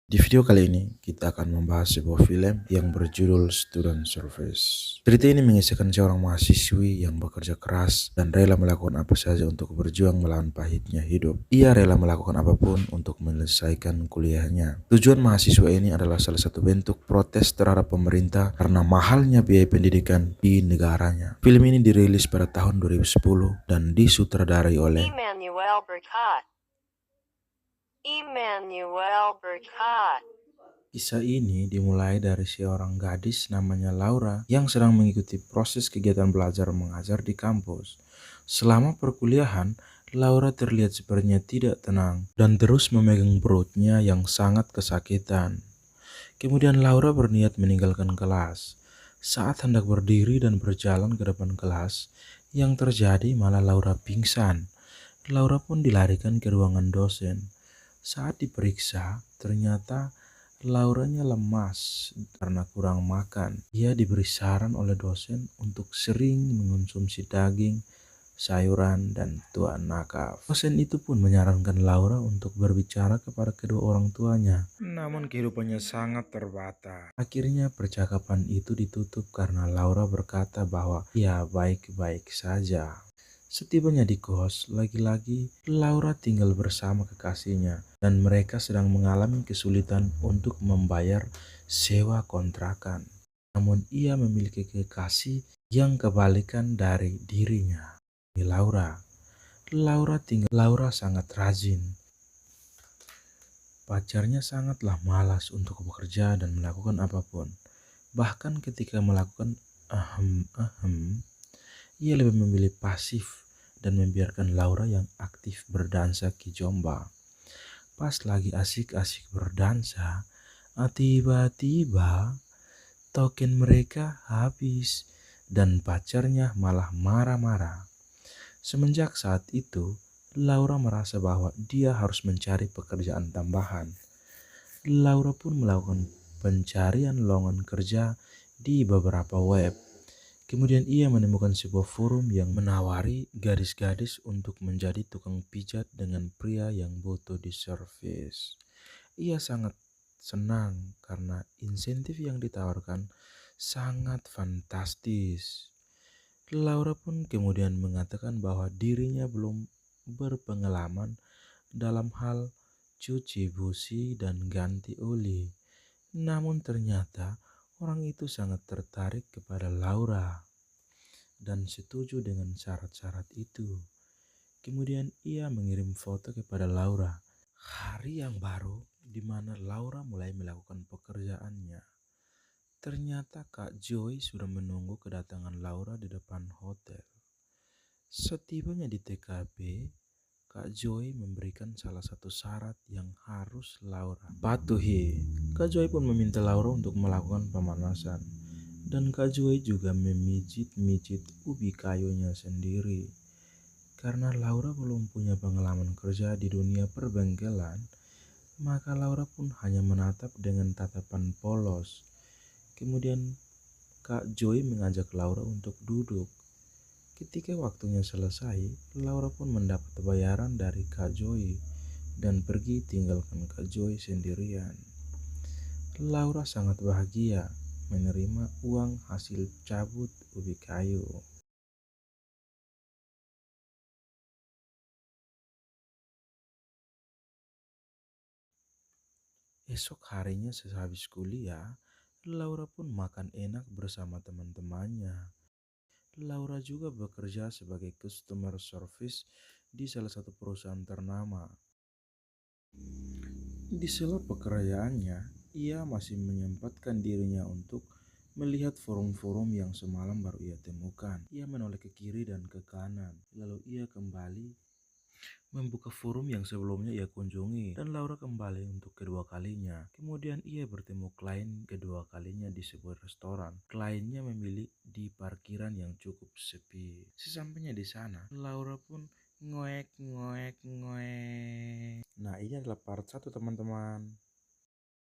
Di video kali ini, kita akan membahas sebuah film yang berjudul Student Service. Cerita ini mengisahkan seorang mahasiswi yang bekerja keras dan rela melakukan apa saja untuk berjuang melawan pahitnya hidup. Ia rela melakukan apapun untuk menyelesaikan kuliahnya. Tujuan mahasiswa ini adalah salah satu bentuk protes terhadap pemerintah karena mahalnya biaya pendidikan di negaranya. Film ini dirilis pada tahun 2010 dan disutradarai oleh Emmanuel Berkat. Kisah ini dimulai dari seorang gadis namanya Laura yang sedang mengikuti proses kegiatan belajar mengajar di kampus. Selama perkuliahan, Laura terlihat sepertinya tidak tenang dan terus memegang perutnya yang sangat kesakitan. Kemudian Laura berniat meninggalkan kelas. Saat hendak berdiri dan berjalan ke depan kelas, yang terjadi malah Laura pingsan. Laura pun dilarikan ke ruangan dosen. Saat diperiksa, ternyata Lauranya lemas karena kurang makan. Ia diberi saran oleh dosen untuk sering mengonsumsi daging, sayuran, dan tuan nakaf. Dosen itu pun menyarankan Laura untuk berbicara kepada kedua orang tuanya. Namun kehidupannya sangat terbatas. Akhirnya percakapan itu ditutup karena Laura berkata bahwa ia baik-baik saja. Setibanya di kos, lagi-lagi Laura tinggal bersama kekasihnya dan mereka sedang mengalami kesulitan untuk membayar sewa kontrakan. Namun ia memiliki kekasih yang kebalikan dari dirinya. Laura. Laura sangat rajin. Pacarnya sangatlah malas untuk bekerja dan melakukan apapun. Bahkan ketika melakukan ia lebih memilih pasif dan membiarkan Laura yang aktif berdansa kizomba. Pas lagi asik-asik berdansa, tiba-tiba token mereka habis dan pacarnya malah marah-marah. Semenjak saat itu, Laura merasa bahwa dia harus mencari pekerjaan tambahan. Laura pun melakukan pencarian lowongan kerja di beberapa web. Kemudian ia menemukan sebuah forum yang menawari gadis-gadis untuk menjadi tukang pijat dengan pria yang butuh di servis. Ia sangat senang karena insentif yang ditawarkan sangat fantastis. Laura pun kemudian mengatakan bahwa dirinya belum berpengalaman dalam hal cuci busi dan ganti oli. Namun ternyata orang itu sangat tertarik kepada Laura dan setuju dengan syarat-syarat itu. Kemudian ia mengirim foto kepada Laura. Hari yang baru di mana Laura mulai melakukan pekerjaannya. Ternyata Kak Joy sudah menunggu kedatangan Laura di depan hotel. Setibanya di TKP, Kak Joy memberikan salah satu syarat yang harus Laura patuhi. Kak Joy pun meminta Laura untuk melakukan pemanasan. Dan Kak Joy juga memijit-mijit ubi kayunya sendiri. Karena Laura belum punya pengalaman kerja di dunia perbengkelan, maka Laura pun hanya menatap dengan tatapan polos. Kemudian Kak Joy mengajak Laura untuk duduk. Ketika waktunya selesai, Laura pun mendapat bayaran dari Kak Joy dan pergi tinggalkan Kak Joy sendirian. Laura sangat bahagia menerima uang hasil cabut ubi kayu. Esok harinya sehabis kuliah, Laura pun makan enak bersama teman-temannya. Laura juga bekerja sebagai customer service di salah satu perusahaan ternama. Di sela pekerjaannya, ia masih menyempatkan dirinya untuk melihat forum-forum yang semalam baru ia temukan. Ia menoleh ke kiri dan ke kanan, lalu ia kembali membuka forum yang sebelumnya ia kunjungi, dan Laura kembali untuk kedua kalinya. Kemudian ia bertemu klien kedua kalinya di sebuah restoran. Kliennya memilih di parkiran yang cukup sepi. Sesampainya di sana, Laura pun ngoek. Nah, ini adalah part 1 teman-teman.